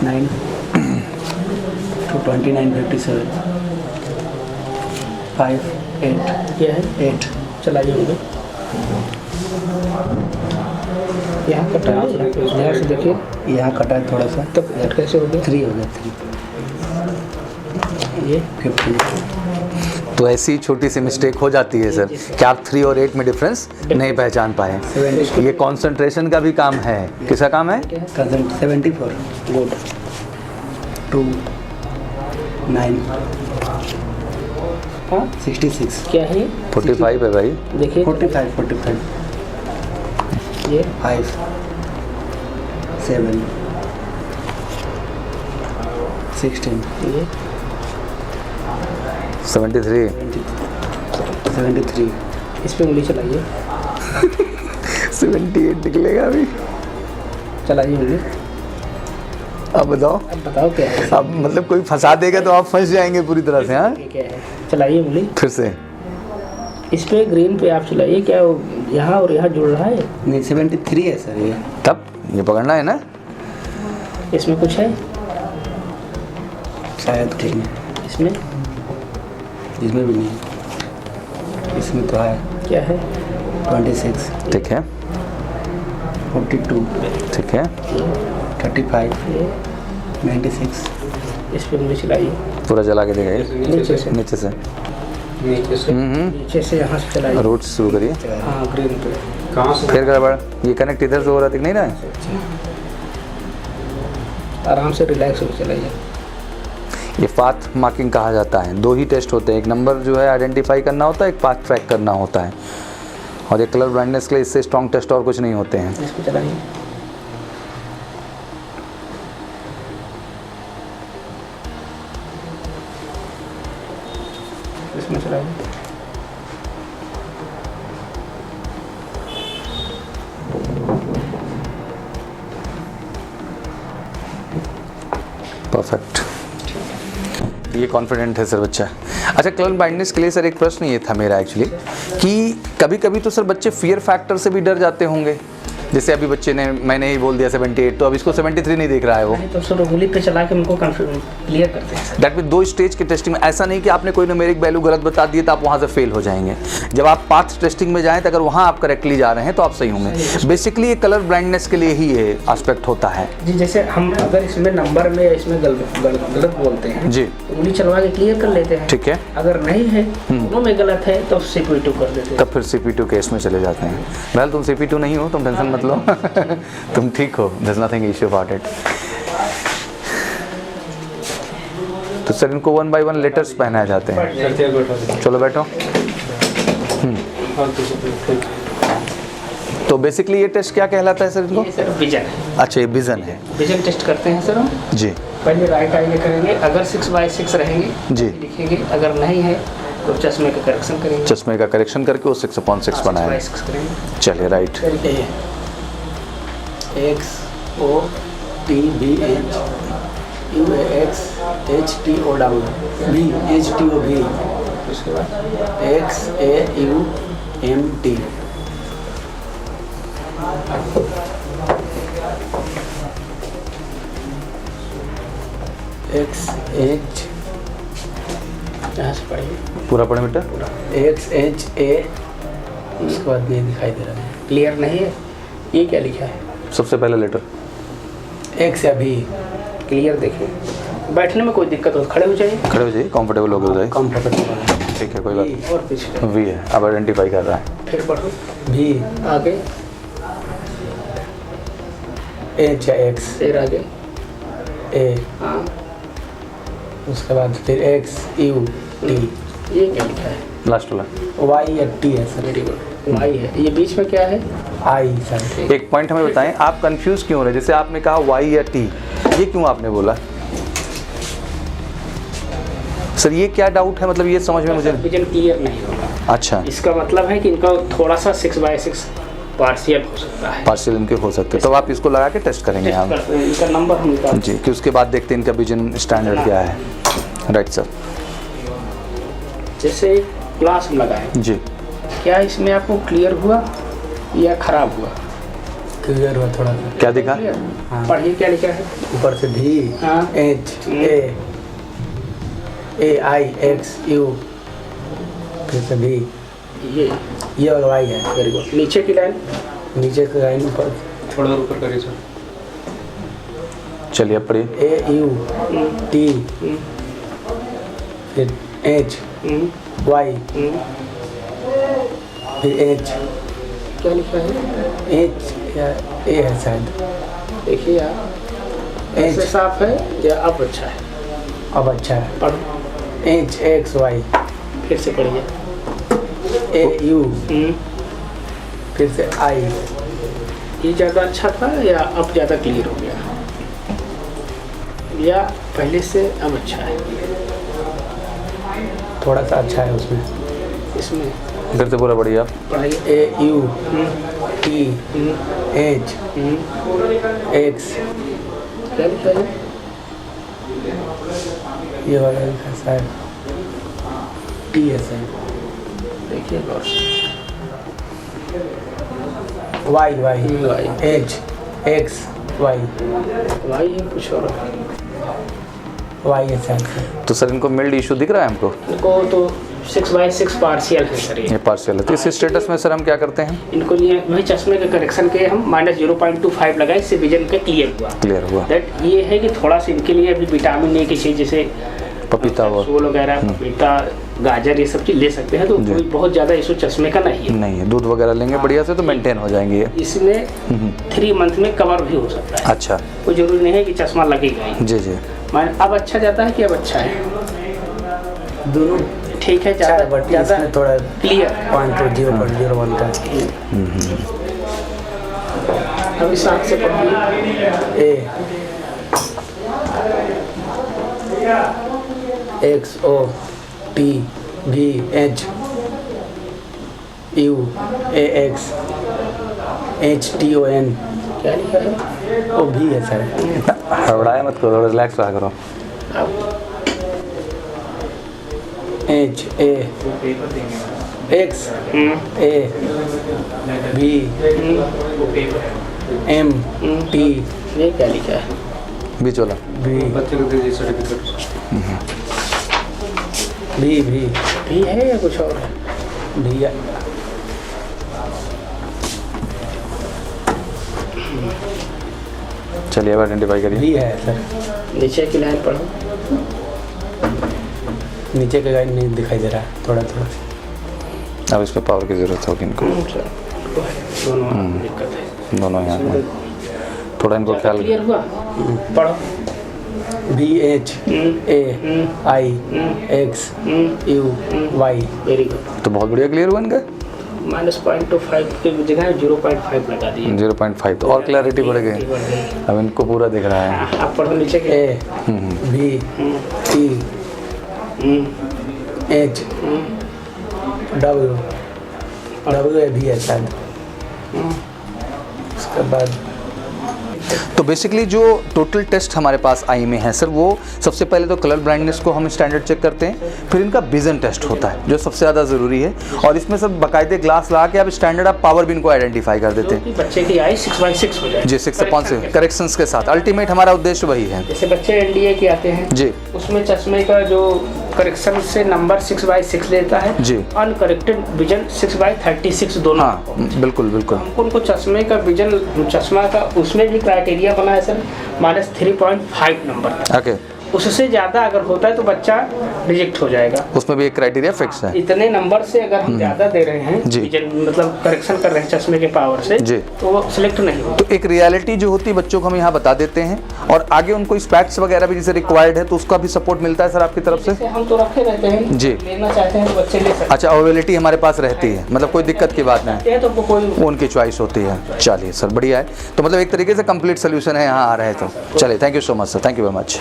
9 to 2957 5 8 क्या है 8 चलाइए मुझे यहाँ कटा है यहाँ से देखिए यहाँ कटा है थोड़ा सा तब कट कैसे हो गया 3 हो गया 3 ये 15 तो ऐसी छोटी सी मिस्टेक हो जाती है सर कि आप 3 और 8 में डिफरेंस नहीं पहचान पाए। ये कंसंट्रेशन का भी काम है। किसका काम है? 74 गुड 2 9 हाँ 66 क्या है ये 45 है भाई। देखिए 45 ये 5 7 16 ये 73 73 इस पे उंगली चलाइए 78 निकलेगा अभी। चलाइए उंगली अब बताओ। अब बताओ क्या है अब मतलब कोई फंसा देगा तो आप फंस जाएंगे पूरी तरह से। हाँ ये क्या है चलाइए उंगली फिर से इस पे ग्रीन पे आप चलाइए क्या वो यहाँ और यहाँ जुड़ रहा है नहीं 73 है सर ये तब ये पकड़ना है ना। इसमें कुछ है शायद ठीक नहीं इसमें इसमें भी नहीं इसमें तो है क्या है 26 ठीक है 42 ठीक है 35 ये 96 इस पे उंगली चलाइए पूरा जला के दिखाइए नीचे से नीचे से। नीचे से यहाँ से चलाइए रूट शुरू करिए। हाँ ग्रीन पे फिर गड़बड़ ये कनेक्ट इधर से हो रहा था कि नहीं ना। आराम से रिलैक्स हो चलाइए ये पाथ मार्किंग कहा जाता है। 2 ही टेस्ट होते हैं, एक नंबर जो है आइडेंटिफाई करना होता है, एक पाथ ट्रैक करना होता है। और ये कलर ब्लाइंडनेस के लिए इससे स्ट्रॉन्ग टेस्ट और कुछ नहीं होते हैं। इसको चलाइए इसमें चलाइए परफेक्ट ये कॉन्फिडेंट है सर बच्चा। अच्छा कलर ब्लाइंडनेस के लिए सर एक प्रश्न ये था मेरा एक्चुअली कि कभी कभी तो सर बच्चे फियर फैक्टर से भी डर जाते होंगे। जैसे अभी बच्चे ने मैंने ही बोल दिया 78 तो अब इसको 73 नहीं देख रहा है वो। नहीं तो सर उंगली पे चला के उनको क्लियर करते हैं सर दैट मीन 2 स्टेज की टेस्टिंग में ऐसा नहीं कि आपने कोई न्यूमेरिक वैल्यू गलत बता दिए तो आप वहाँ से फेल हो जाएंगे। जब आप पाथ टेस्टिंग में जाएं तो अगर वहाँ आप करेक्टली जा रहे हैं तो आप सही होंगे। बेसिकली ये कलर ब्लाइंडनेस के लिए ही ये एस्पेक्ट होता है। जी जैसे हम अगर इसमें नंबर में इसमें गलत बोलते हैं जी तो उंगली चलवा के क्लियर कर लेते हैं। ठीक है। अगर नहीं है दोनों में गलत है तो CP2 कर देते हैं। तब फिर CP2 केस में चले जाते हैं। वेल तुम CP2 नहीं हो, तुम टेंशन मत लो तुम ठीक हो, there's nothing issue about it। तो सर इनको 1 by 1 लेटर्स पहनाए जाते हैं। चलो बैठो। तो बेसिकली ये टेस्ट क्या कहलाता है सर इनको? ये सर विजन है। अच्छा ये विजन है। विजन टेस्ट करते हैं सर हम। जी पहले राइट आई में करेंगे, अगर 6/6 रहेंगे जी लिखेंगे, अगर नहीं है तो चश्मे का करेक्शन करेंगे। चश्मे का करेक्शन करके वो 6/6 बनाए। 6/6 करेंगे। चलिए right. X O T V H U X H T O W V H T O V उसके बाद X A U M T X H यहाँ से पढ़िए पूरा पढ़े बेटा। X H A उसके बाद नहीं दिखाई दे रहा है। क्लियर नहीं है। ये क्या लिखा है? सबसे पहले लेटर X या V क्लियर देखिए। बैठने में कोई दिक्कत हो खड़े हो जाइए। खड़े हो जाइए, कंफर्टेबल हो जाए। कंफर्टेबल ठीक है कोई बात और पीछे नहीं। वी है अब आइडेंटिफाई कर रहा है। फिर बढ़ो V आगे, H या X फिर आगे A हाँ उसके बाद फिर X U T ये क्या लिखा है? लास्ट वाला Y या T है सर। Very good. वाई है। ये बीच में क्या है? I sir. एक पॉइंट हमें बताएं, आप कंफ्यूज क्यों हो रहे हैं? जैसे आपने कहा वाई या टी, ये क्यों आपने बोला सर? ये क्या डाउट है? मतलब ये समझ में मुझे विजन क्लियर नहीं होगा। अच्छा इसका मतलब है कि इनका थोड़ा सा 6/6 पार्शियल हो सकता है। पार्शियल इनके हो सकते हैं, तो आप इसको लगा के टेस्ट करेंगे हम करते हैं, इनका नंबर हम निकाल जी, कि उसके बाद देखते हैं इनका विजन स्टैंडर्ड क्या है। Right sir. जैसे ग्लास हम लगाए, जी क्या इसमें आपको क्लियर हुआ या खराब हुआ? क्लियर हुआ थोड़ा सा। क्या दिखा? हाँ। पढ़िए क्या लिखा है। ऊपर से भी हाँ। HAIXU, फिर से भी, ये और वाई है। Very good. नीचे की लाइन नीचे का लाइन ऊपर थोड़ा और ऊपर करिए सर। चलिए अब पढ़िए। AUT, फिर HY, फिर H, क्या लिखा है? H या A है शायद। देखिए आप, ऐसे साफ है या अब अच्छा है? अब अच्छा है। पढ़ो, HXY, फिर से पढ़िए। AU, फिर से I, ये ज़्यादा अच्छा था या अब ज़्यादा क्लियर हो गया, या पहले से अब अच्छा है? थोड़ा सा अच्छा है उसमें। इसमें फिर से पूरा पढ़िए आप। पढ़ाइए। AUT, H, X, क्या लिखा है? ये वाला लिखा है शायद T है शायद। देखिए गौर से। Y, Y, H, X, Y, Y है कुछ और है। Y है शायद। तो सर इनको मिल्ड इशू दिख रहा है हमको? इनको तो 6/6 पार्शियल है सर ये पार्शियल है। तो इस स्टेटस में सर हम क्या करते हैं? इनको लिए वही चश्मे के करेक्शन के हम -0.25 लगाए, इससे विजन का क्लियर हुआ। क्लियर हुआ। दैट ये है कि थोड़ा सा इनके लिए अभी विटामिन ए की चीज़ जैसे पपीता और सोल वगैरह, पपीता, गाजर, ये सब चीज़ ले सकते हैं। तो कोई बहुत ज़्यादा इशू चश्मे का नहीं है। नहीं है, दूध वगैरह लेंगे बढ़िया से तो मेंटेन हो जाएंगे ये। इसमें 3 मंथ में कवर भी हो सकता है। अच्छा, कोई जरूरी नहीं है कि चश्मा लगेगा ही। जी जी। माने अब अच्छा जाता है कि अब अच्छा है? दोनों ठीक है, अच्छा है, ज़्यादा बट ज़्यादा इसमें थोड़ा क्लियर। 0.01 का अब इस हाथ से पढ़िए। AXOTVHUAXHTON, क्या लिखा है? वो भी है शायद। हड़बड़ाया मत करो, थोड़ा रिलैक्स रहा करो। HAXAVMT, ये क्या लिखा है? बीच वाला भी बच्चे को दीजिए सर्टिफिकेट। भी है या कुछ और है? भी है। चलिए अब आइडेंटिफाई करिए। भी है सर। नीचे की लाइन पढ़ो। नीचे का लाइन नहीं दिखाई दे रहा है, थोड़ा थोड़ा। अब इस पे पावर की ज़रूरत होगी इनको, दोनों दिक्कत है। दोनों यहाँ में थोड़ा इनको ख्याल। क्लियर हुआ? पढ़ो। BHAIXUY, very good. तो बहुत बढ़िया क्लियर हुआ इनका। -0.25 की जगह 0.5 लगा दिए। 0.5 तो और क्लैरिटी बढ़ गई। अब इनको पूरा दिख रहा है। आप पढ़ो नीचे के। ABTHW भी है शायद। उसके बाद तो बेसिकली जो टोटल टेस्ट हमारे पास आई में है सर, वो सबसे पहले तो कलर ब्लाइंडनेस को हम स्टैंडर्ड चेक करते हैं, फिर इनका विजन टेस्ट होता है जो सबसे ज़्यादा ज़रूरी है, और इसमें सब बाकायदे ग्लास लगा के आप स्टैंडर्ड आप पावर भी इनको आइडेंटिफाई कर देते हैं। बच्चे की आई 6/6 हो जाए जी 6 से करेक्शंस के साथ। अल्टीमेट हमारा उद्देश्य वही है। जैसे बच्चे NDA के आते हैं जी उसमें चश्मे का जो करेक्शन से नंबर 6/6 लेता है जी। अनकरेक्टेड विजन 6/36 दोनों। हाँ बिल्कुल बिल्कुल। उनको चश्मे का विजन, चश्मा का उसमें भी क्राइटेरिया बना है सर -3.5 नंबर तक। ओके, उससे ज़्यादा अगर होता है तो बच्चा रिजेक्ट हो जाएगा। उसमें भी एक क्राइटेरिया फिक्स है। इतने नंबर से अगर हम ज़्यादा दे रहे हैं जी। विजन, मतलब करेक्शन कर रहे हैं चश्मे के पावर से, जी। तो वो सिलेक्ट नहीं होता। तो एक रियलिटी जो होती है बच्चों को हम यहाँ बता देते हैं, और आगे उनको स्पेक्ट्स वगैरह भी जैसे रिक्वायर्ड है तो उसका भी सपोर्ट मिलता है सर आपकी तरफ से। जैसे हम तो रखे रहते हैं जी। लेना चाहते हैं तो बच्चे ले सकते अच्छा, अवेलेबिलिटी हमारे पास रहती है, मतलब कोई दिक्कत की बात नहीं, हैं, तो वो कोई वो उनकी चॉइस होती है। चलिए सर बढ़िया है, तो मतलब एक तरीके से कंप्लीट सोल्यूशन है यहाँ आ रहे हैं तो। चलिए thank you so much sir, thank you very much.